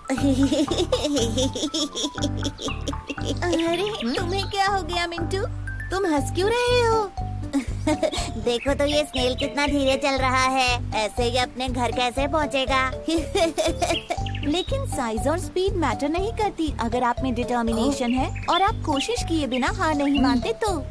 अरे तुम्हें क्या हो गया मिंटू? तुम हंस क्यों रहे हो? देखो तो ये स्नेल कितना धीरे चल रहा है, ऐसे ही अपने घर कैसे पहुंचेगा? लेकिन साइज और स्पीड मैटर नहीं करती अगर आप में डिटर्मिनेशन है और आप कोशिश किए बिना हार नहीं मानते तो।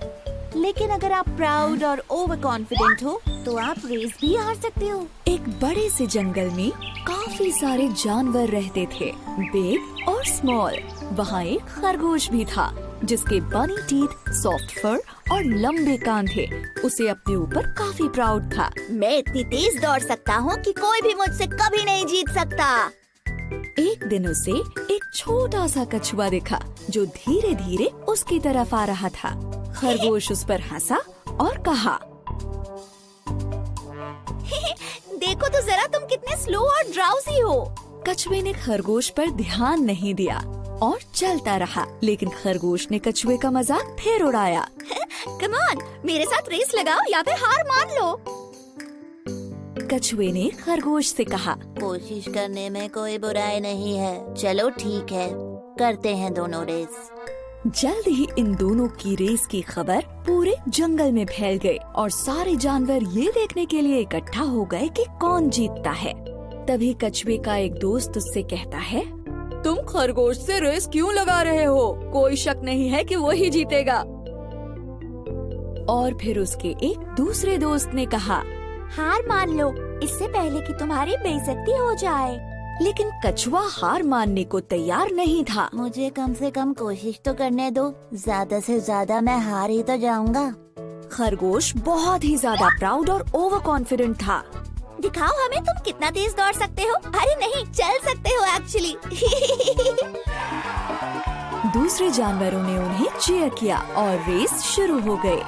लेकिन अगर आप प्राउड और ओवर कॉन्फिडेंट हो तो आप रेस भी हार सकते हो। एक बड़े से जंगल में काफी सारे जानवर रहते थे, बिग और स्मॉल। वहाँ एक खरगोश भी था जिसके बनी टीथ, सॉफ्ट फर और लंबे कान थे। उसे अपने ऊपर काफी प्राउड था। मैं इतनी तेज दौड़ सकता हूँ कि कोई भी मुझसे कभी नहीं जीत सकता। एक दिन उसे एक छोटा सा कछुआ दिखा जो धीरे धीरे उसकी तरफ आ रहा था। खरगोश उस पर हंसा और कहा, देखो तो जरा तुम कितने स्लो और ड्राउजी हो। कछुए ने खरगोश पर ध्यान नहीं दिया और चलता रहा, लेकिन खरगोश ने कछुए का मजाक फिर उड़ाया। कम ऑन, मेरे साथ रेस लगाओ या फिर हार मान लो। कछुए ने खरगोश से कहा, कोशिश करने में कोई बुराई नहीं है। चलो ठीक है, करते हैं दोनों रेस। जल्द ही इन दोनों की रेस की खबर पूरे जंगल में फैल गई और सारे जानवर ये देखने के लिए इकट्ठा हो गए कि कौन जीतता है। तभी कछुए का एक दोस्त उससे कहता है, तुम खरगोश से रेस क्यों लगा रहे हो? कोई शक नहीं है कि वही जीतेगा। और फिर उसके एक दूसरे दोस्त ने कहा, हार मान लो इससे पहले कि तुम्हारी बेइज्जती हो जाए। लेकिन कछुआ हार मानने को तैयार नहीं था। मुझे कम से कम कोशिश तो करने दो, ज्यादा से ज्यादा मैं हार ही तो जाऊंगा। खरगोश बहुत ही ज्यादा प्राउड और ओवर कॉन्फिडेंट था। दिखाओ हमें तुम कितना तेज दौड़ सकते हो। अरे नहीं, चल सकते हो एक्चुअली। दूसरे जानवरों ने उन्हें चीयर किया और रेस शुरू हो गई।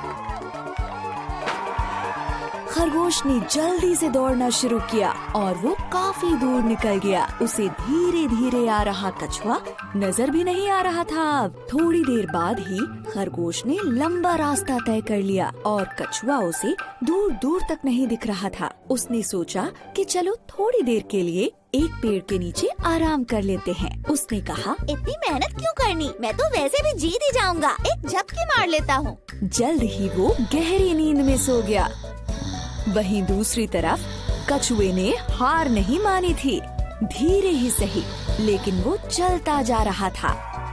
खरगोश ने जल्दी से दौड़ना शुरू किया और वो काफी दूर निकल गया। उसे धीरे धीरे आ रहा कछुआ नजर भी नहीं आ रहा था। अब थोड़ी देर बाद ही खरगोश ने लंबा रास्ता तय कर लिया और कछुआ उसे दूर दूर तक नहीं दिख रहा था। उसने सोचा कि चलो थोड़ी देर के लिए एक पेड़ के नीचे आराम कर लेते हैं। उसने कहा, इतनी मेहनत क्यों करनी, मैं तो वैसे भी जीत ही जाऊंगा। एक झपकी मार लेता हूँ। जल्द ही वो गहरी नींद में सो गया। वहीं दूसरी तरफ कछुए ने हार नहीं मानी थी। धीरे ही सही, लेकिन वो चलता जा रहा था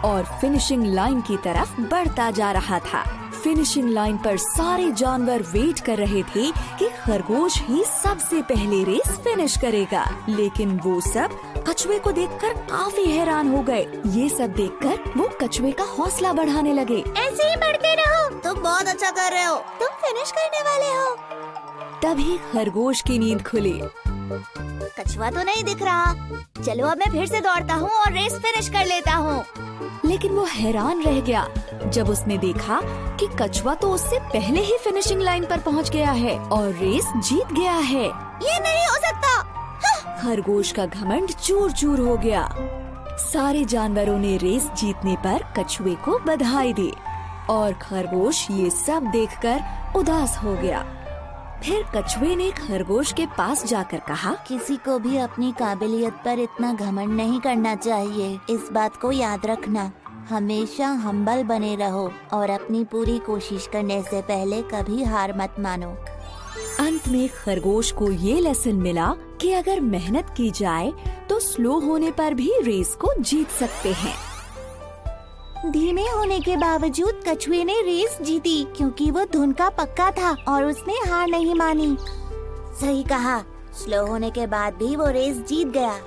और फिनिशिंग लाइन की तरफ बढ़ता जा रहा था। फिनिशिंग लाइन पर सारे जानवर वेट कर रहे थे कि खरगोश ही सबसे पहले रेस फिनिश करेगा। लेकिन वो सब कछुए को देखकर काफी हैरान हो गए। ये सब देखकर वो कछुए का हौसला बढ़ाने लगे। ऐसे ही बढ़ते रहो, तुम बहुत अच्छा कर रहे हो, तुम फिनिश करने वाले हो। तभी खरगोश की नींद खुली। कछुआ तो नहीं दिख रहा। चलो अब मैं फिर से दौड़ता हूँ और रेस फिनिश कर लेता हूँ। लेकिन वो हैरान रह गया जब उसने देखा कि कछुआ तो उससे पहले ही फिनिशिंग लाइन पर पहुँच गया है और रेस जीत गया है। ये नहीं हो सकता। खरगोश का घमंड चूर चूर हो गया। सारे जानवरों ने रेस जीतने पर कछुए को बधाई दी और खरगोश ये सब देखकर उदास हो गया। फिर कछुए ने खरगोश के पास जाकर कहा, किसी को भी अपनी काबिलियत पर इतना घमंड नहीं करना चाहिए। इस बात को याद रखना, हमेशा हम्बल बने रहो और अपनी पूरी कोशिश करने से पहले कभी हार मत मानो। अंत में खरगोश को ये लेसन मिला कि अगर मेहनत की जाए तो स्लो होने पर भी रेस को जीत सकते हैं। धीमे होने के बावजूद कछुए ने रेस जीती क्योंकि वो धुन का पक्का था और उसने हार नहीं मानी। सही कहा, स्लो होने के बाद भी वो रेस जीत गया।